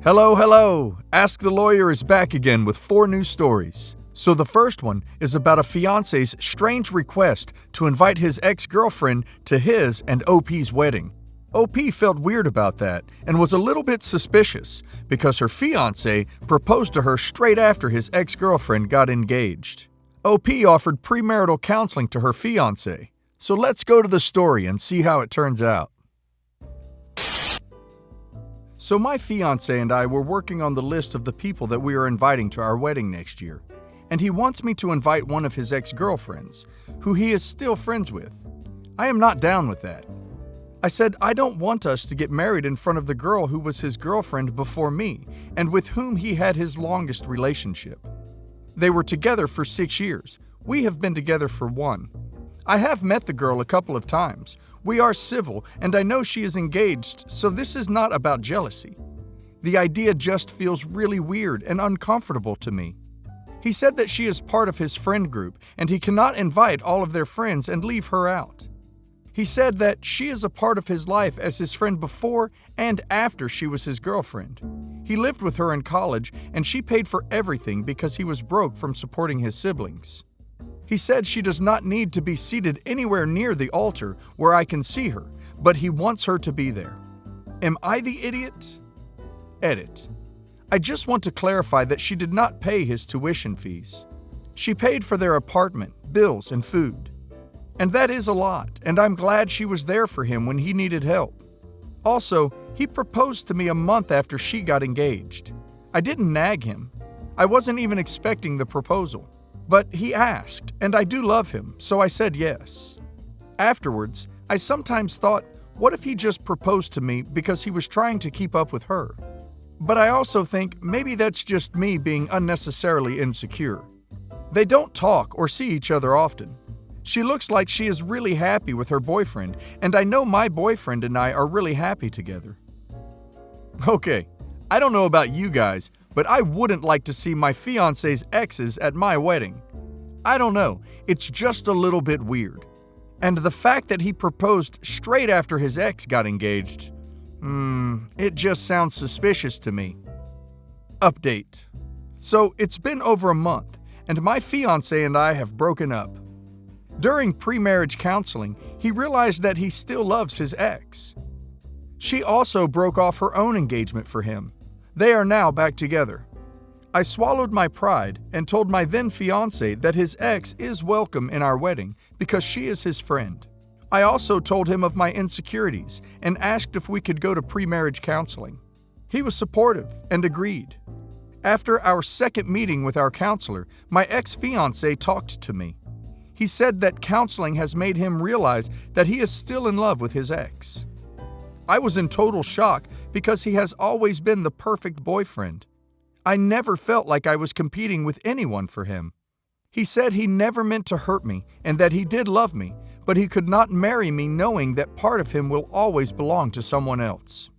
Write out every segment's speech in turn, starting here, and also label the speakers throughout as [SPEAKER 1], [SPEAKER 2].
[SPEAKER 1] Hello, hello! Ask the Lawyer is back again with 4 new stories. So the first one is about a fiance's strange request to invite his ex-girlfriend to his and OP's wedding. OP felt weird about that and was a little bit suspicious because her fiance proposed to her straight after his ex-girlfriend got engaged. OP offered premarital counseling to her fiance. So let's go to the story and see how it turns out. So my fiance and I were working on the list of the people that we are inviting to our wedding next year, and he wants me to invite one of his ex-girlfriends, who he is still friends with. I am not down with that. I said I don't want us to get married in front of the girl who was his girlfriend before me and with whom he had his longest relationship. They were together for 6 years. We have been together for 1. I have met the girl a couple of times. We are civil, and I know she is engaged, so this is not about jealousy. The idea just feels really weird and uncomfortable to me. He said that she is part of his friend group, and he cannot invite all of their friends and leave her out. He said that she is a part of his life as his friend before and after she was his girlfriend. He lived with her in college, and she paid for everything because he was broke from supporting his siblings. He said she does not need to be seated anywhere near the altar where I can see her, but he wants her to be there. Am I the idiot? Edit. I just want to clarify that she did not pay his tuition fees. She paid for their apartment, bills, and food. And that is a lot, and I'm glad she was there for him when he needed help. Also, he proposed to me a month after she got engaged. I didn't nag him. I wasn't even expecting the proposal. But he asked, and I do love him, so I said yes. Afterwards, I sometimes thought, what if he just proposed to me because he was trying to keep up with her? But I also think maybe that's just me being unnecessarily insecure. They don't talk or see each other often. She looks like she is really happy with her boyfriend, and I know my boyfriend and I are really happy together. Okay, I don't know about you guys, but I wouldn't like to see my fiance's exes at my wedding. I don't know, it's just a little bit weird. And the fact that he proposed straight after his ex got engaged, it just sounds suspicious to me. Update. So it's been over a month, and my fiance and I have broken up. During pre-marriage counseling, he realized that he still loves his ex. She also broke off her own engagement for him. They are now back together. I swallowed my pride and told my then fiance that his ex is welcome in our wedding because she is his friend. I also told him of my insecurities and asked if we could go to pre-marriage counseling. He was supportive and agreed. After our second meeting with our counselor, my ex-fiance talked to me. He said that counseling has made him realize that he is still in love with his ex. I was in total shock because he has always been the perfect boyfriend. I never felt like I was competing with anyone for him. He said he never meant to hurt me and that he did love me, but he could not marry me knowing that part of him will always belong to someone else.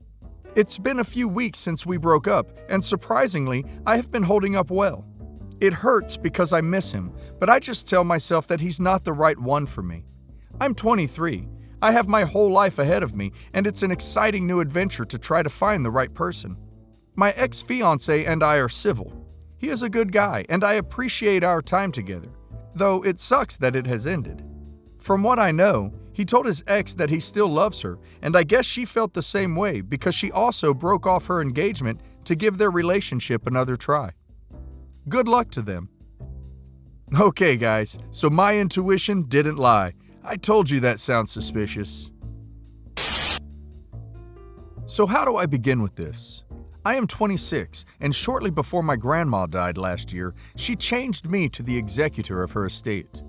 [SPEAKER 1] It's been a few weeks since we broke up, and surprisingly, I have been holding up well. It hurts because I miss him, but I just tell myself that he's not the right one for me. I'm 23. I have my whole life ahead of me, and it's an exciting new adventure to try to find the right person. My ex-fiance and I are civil. He is a good guy, and I appreciate our time together, though it sucks that it has ended. From what I know, he told his ex that he still loves her, and I guess she felt the same way because she also broke off her engagement to give their relationship another try. Good luck to them. Okay, guys, so my intuition didn't lie. I told you that sounds suspicious. So how do I begin with this? I am 26, and shortly before my grandma died last year, she changed me to the executor of her estate.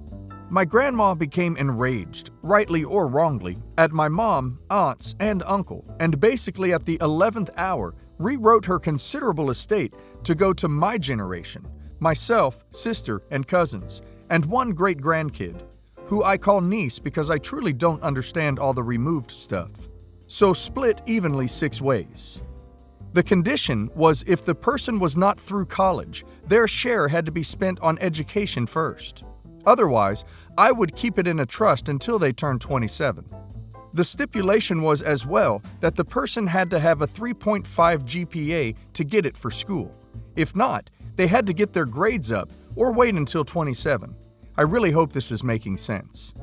[SPEAKER 1] My grandma became enraged, rightly or wrongly, at my mom, aunts, and uncle, and basically at the 11th hour rewrote her considerable estate to go to my generation, myself, sister, and cousins, and one great-grandkid, who I call niece because I truly don't understand all the removed stuff. So split evenly 6 ways. The condition was if the person was not through college, their share had to be spent on education first. Otherwise, I would keep it in a trust until they turned 27. The stipulation was as well that the person had to have a 3.5 GPA to get it for school. If not, they had to get their grades up or wait until 27. I really hope this is making sense.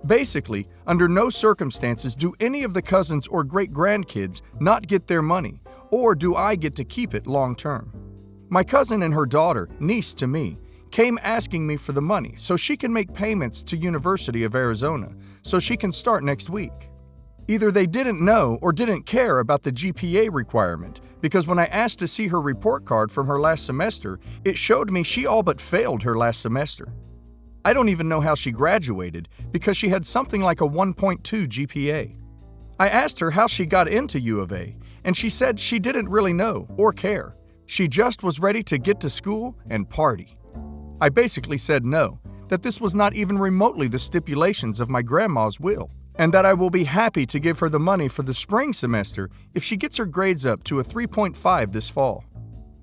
[SPEAKER 1] Basically, under no circumstances do any of the cousins or great-grandkids not get their money, or do I get to keep it long term. My cousin and her daughter, niece to me, came asking me for the money so she can make payments to University of Arizona so she can start next week. Either they didn't know or didn't care about the GPA requirement, because when I asked to see her report card from her last semester, it showed me she all but failed her last semester. I don't even know how she graduated because she had something like a 1.2 GPA. I asked her how she got into U of A, and she said she didn't really know or care. She just was ready to get to school and party. I basically said no, that this was not even remotely the stipulations of my grandma's will, and that I will be happy to give her the money for the spring semester if she gets her grades up to a 3.5 this fall.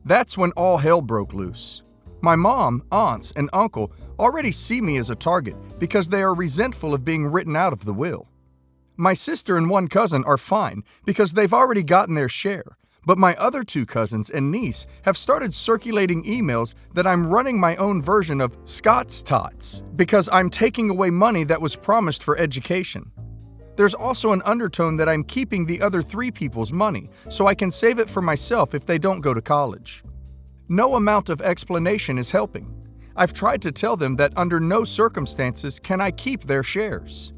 [SPEAKER 1] That's when all hell broke loose. My mom, aunts, and uncle already see me as a target because they are resentful of being written out of the will. My sister and one cousin are fine because they've already gotten their share, but my other two cousins and niece have started circulating emails that I'm running my own version of Scott's Tots because I'm taking away money that was promised for education. There's also an undertone that I'm keeping the other three people's money so I can save it for myself if they don't go to college. No amount of explanation is helping. I've tried to tell them that under no circumstances can I keep their shares.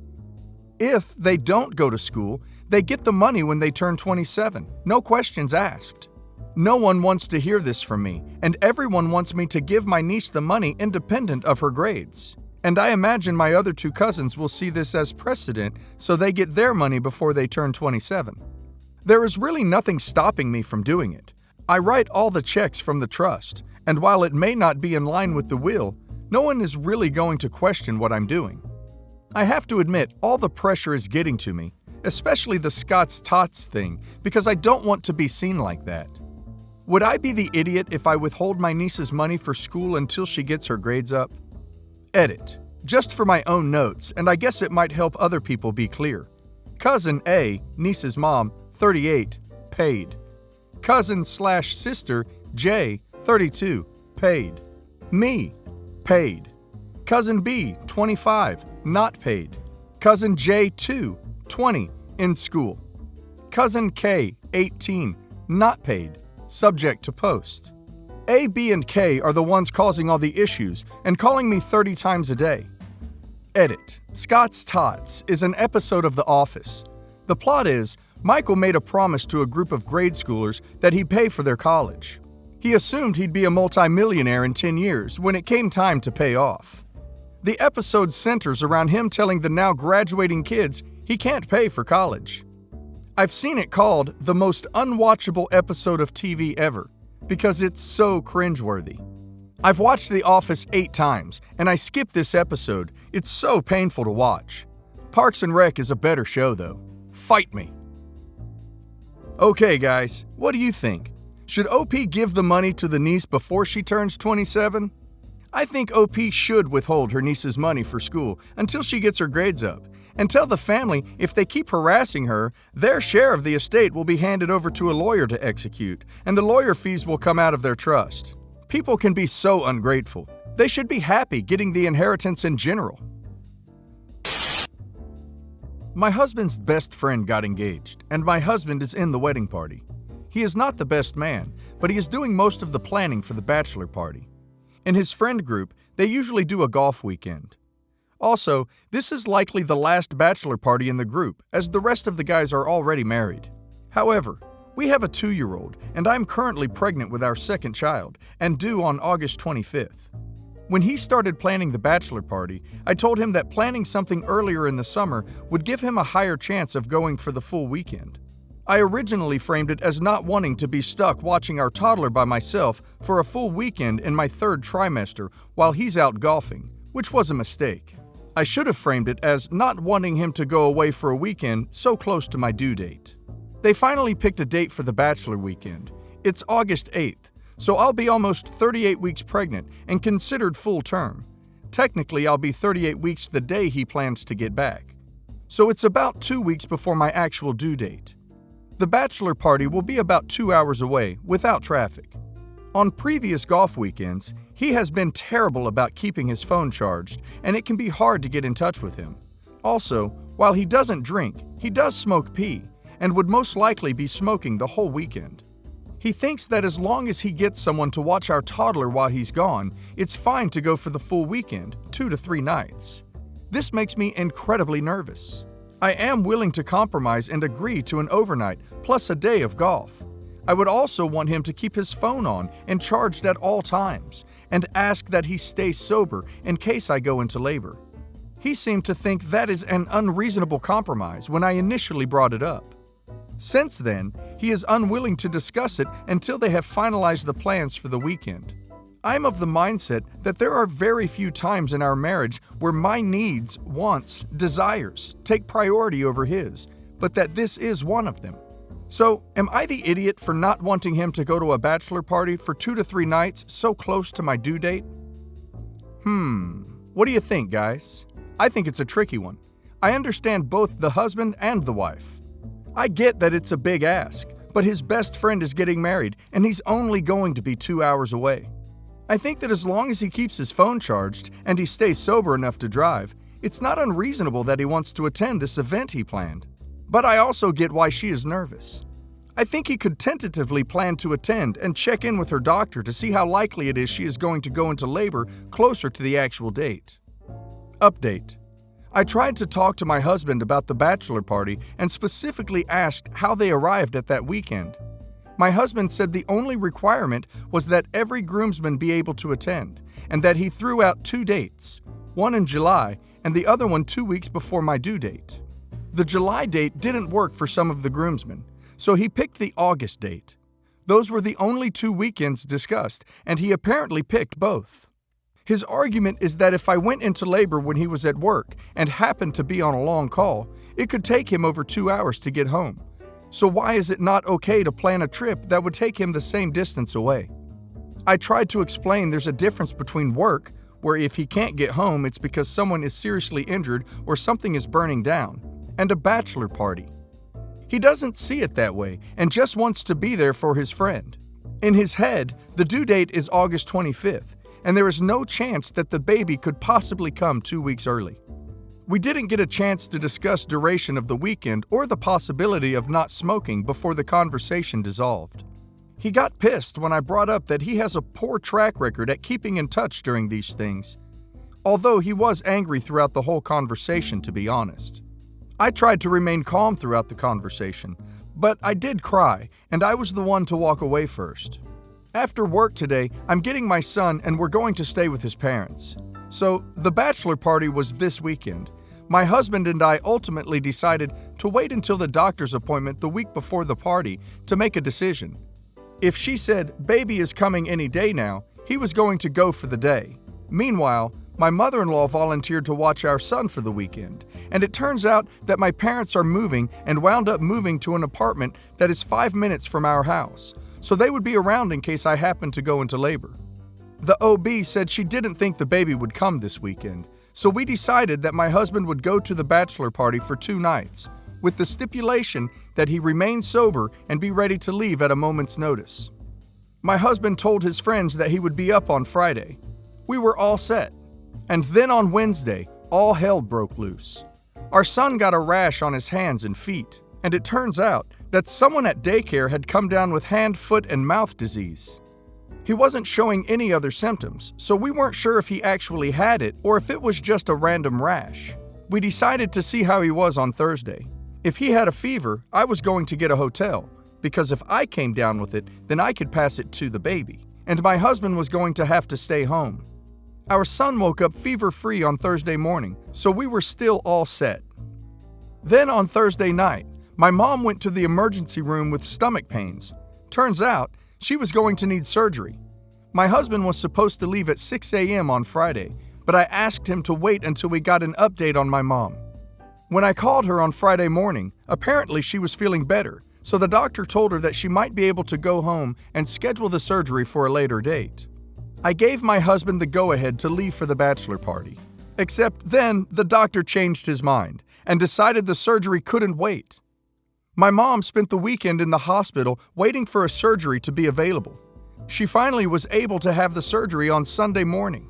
[SPEAKER 1] If they don't go to school, they get the money when they turn 27, no questions asked. No one wants to hear this from me, and everyone wants me to give my niece the money independent of her grades. And I imagine my other two cousins will see this as precedent so they get their money before they turn 27. There is really nothing stopping me from doing it. I write all the checks from the trust, and while it may not be in line with the will, no one is really going to question what I'm doing. I have to admit, all the pressure is getting to me, especially the Scott's Tots thing, because I don't want to be seen like that. Would I be the idiot if I withhold my niece's money for school until she gets her grades up? Edit. Just for my own notes, and I guess it might help other people be clear. Cousin A, niece's mom, 38, paid. Cousin/sister J, 32, paid. Me, paid. Cousin B, 25, not paid. Cousin J, 2, 20, in school. Cousin K, 18, not paid, subject to post. A, B, and K are the ones causing all the issues and calling me 30 times a day. Edit. Scott's Tots is an episode of The Office. The plot is, Michael made a promise to a group of grade schoolers that he'd pay for their college. He assumed he'd be a multimillionaire in 10 years when it came time to pay off. The episode centers around him telling the now graduating kids he can't pay for college. I've seen it called the most unwatchable episode of TV ever because it's so cringeworthy. I've watched The Office 8 times and I skipped this episode. It's so painful to watch. Parks and Rec is a better show though. Fight me. Okay guys, what do you think? Should OP give the money to the niece before she turns 27? I think OP should withhold her niece's money for school until she gets her grades up, and tell the family if they keep harassing her, their share of the estate will be handed over to a lawyer to execute, and the lawyer fees will come out of their trust. People can be so ungrateful. They should be happy getting the inheritance in general. My husband's best friend got engaged, and my husband is in the wedding party. He is not the best man, but he is doing most of the planning for the bachelor party. In his friend group, they usually do a golf weekend. Also, this is likely the last bachelor party in the group, as the rest of the guys are already married. However, we have a 2-year-old, and I'm currently pregnant with our second child, and due on August 25th. When he started planning the bachelor party, I told him that planning something earlier in the summer would give him a higher chance of going for the full weekend. I originally framed it as not wanting to be stuck watching our toddler by myself for a full weekend in my 3rd trimester while he's out golfing, which was a mistake. I should have framed it as not wanting him to go away for a weekend so close to my due date. They finally picked a date for the bachelor weekend. It's August 8th, so I'll be almost 38 weeks pregnant and considered full term. Technically, I'll be 38 weeks the day he plans to get back. So it's about 2 weeks before my actual due date. The bachelor party will be about 2 hours away without traffic. On previous golf weekends, he has been terrible about keeping his phone charged, and it can be hard to get in touch with him. Also, while he doesn't drink, he does smoke pee, and would most likely be smoking the whole weekend. He thinks that as long as he gets someone to watch our toddler while he's gone, it's fine to go for the full weekend, 2 to 3 nights. This makes me incredibly nervous. I am willing to compromise and agree to an overnight plus a day of golf. I would also want him to keep his phone on and charged at all times, and ask that he stay sober in case I go into labor. He seemed to think that is an unreasonable compromise when I initially brought it up. Since then, he is unwilling to discuss it until they have finalized the plans for the weekend. I'm of the mindset that there are very few times in our marriage where my needs, wants, desires take priority over his, but that this is one of them. So, am I the idiot for not wanting him to go to a bachelor party for 2 to 3 nights so close to my due date? What do you think, guys? I think it's a tricky one. I understand both the husband and the wife. I get that it's a big ask, but his best friend is getting married and he's only going to be 2 hours away. I think that as long as he keeps his phone charged and he stays sober enough to drive, it's not unreasonable that he wants to attend this event he planned. But I also get why she is nervous. I think he could tentatively plan to attend and check in with her doctor to see how likely it is she is going to go into labor closer to the actual date. Update. I tried to talk to my husband about the bachelor party and specifically asked how they arrived at that weekend. My husband said the only requirement was that every groomsman be able to attend, and that he threw out 2 dates, one in July and the other one 2 weeks before my due date. The July date didn't work for some of the groomsmen, so he picked the August date. Those were the only 2 weekends discussed, and he apparently picked both. His argument is that if I went into labor when he was at work and happened to be on a long call, it could take him over 2 hours to get home. So why is it not okay to plan a trip that would take him the same distance away? I tried to explain there's a difference between work, where if he can't get home it's because someone is seriously injured or something is burning down, and a bachelor party. He doesn't see it that way and just wants to be there for his friend. In his head, the due date is August 25th, and there is no chance that the baby could possibly come 2 weeks early. We didn't get a chance to discuss duration of the weekend or the possibility of not smoking before the conversation dissolved. He got pissed when I brought up that he has a poor track record at keeping in touch during these things, although he was angry throughout the whole conversation, to be honest. I tried to remain calm throughout the conversation, but I did cry, and I was the one to walk away first. After work today, I'm getting my son and we're going to stay with his parents. So, the bachelor party was this weekend. My husband and I ultimately decided to wait until the doctor's appointment the week before the party to make a decision. If she said, "Baby is coming any day now," he was going to go for the day. Meanwhile, my mother-in-law volunteered to watch our son for the weekend, and it turns out that my parents are moving and wound up moving to an apartment that is 5 minutes from our house, so they would be around in case I happened to go into labor. The OB said she didn't think the baby would come this weekend, so we decided that my husband would go to the bachelor party for 2 nights, with the stipulation that he remain sober and be ready to leave at a moment's notice. My husband told his friends that he would be up on Friday. We were all set. And then on Wednesday, all hell broke loose. Our son got a rash on his hands and feet, and it turns out that someone at daycare had come down with hand, foot, and mouth disease. He wasn't showing any other symptoms, so we weren't sure if he actually had it or if it was just a random rash. We decided to see how he was on Thursday. If he had a fever, I was going to get a hotel, because if I came down with it, then I could pass it to the baby, and my husband was going to have to stay home. Our son woke up fever-free on Thursday morning, so we were still all set. Then on Thursday night, my mom went to the emergency room with stomach pains. Turns out, she was going to need surgery. My husband was supposed to leave at 6 a.m. on Friday, but I asked him to wait until we got an update on my mom. When I called her on Friday morning, apparently she was feeling better, so the doctor told her that she might be able to go home and schedule the surgery for a later date. I gave my husband the go-ahead to leave for the bachelor party. Except then, the doctor changed his mind, and decided the surgery couldn't wait. My mom spent the weekend in the hospital waiting for a surgery to be available. She finally was able to have the surgery on Sunday morning.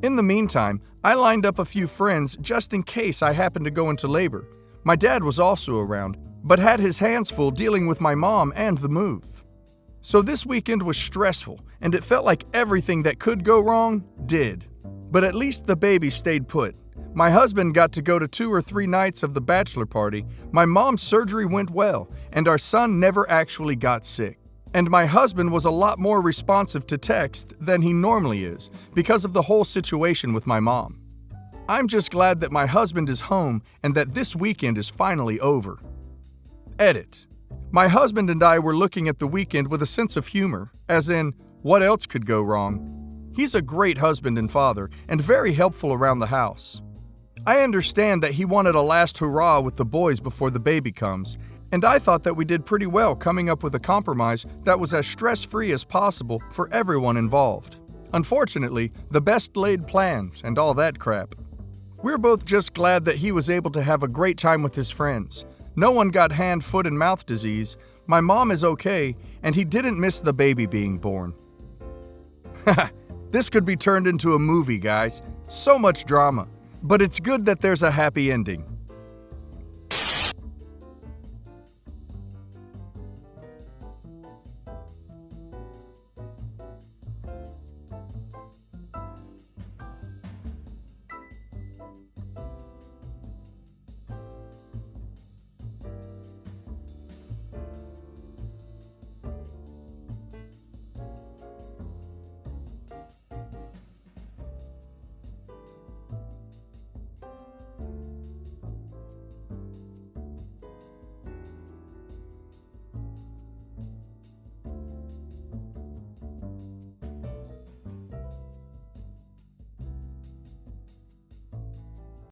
[SPEAKER 1] In the meantime, I lined up a few friends just in case I happened to go into labor. My dad was also around, but had his hands full dealing with my mom and the move. So this weekend was stressful, and it felt like everything that could go wrong did. But at least the baby stayed put. My husband got to go to 2 or 3 nights of the bachelor party, my mom's surgery went well, and our son never actually got sick. And my husband was a lot more responsive to text than he normally is because of the whole situation with my mom. I'm just glad that my husband is home and that this weekend is finally over. Edit. My husband and I were looking at the weekend with a sense of humor, as in, what else could go wrong? He's a great husband and father, and very helpful around the house. I understand that he wanted a last hurrah with the boys before the baby comes, and I thought that we did pretty well coming up with a compromise that was as stress-free as possible for everyone involved. Unfortunately, the best laid plans and all that crap. We're both just glad that he was able to have a great time with his friends. No one got hand, foot, and mouth disease, my mom is okay, and he didn't miss the baby being born. This could be turned into a movie, guys. So much drama. But it's good that there's a happy ending.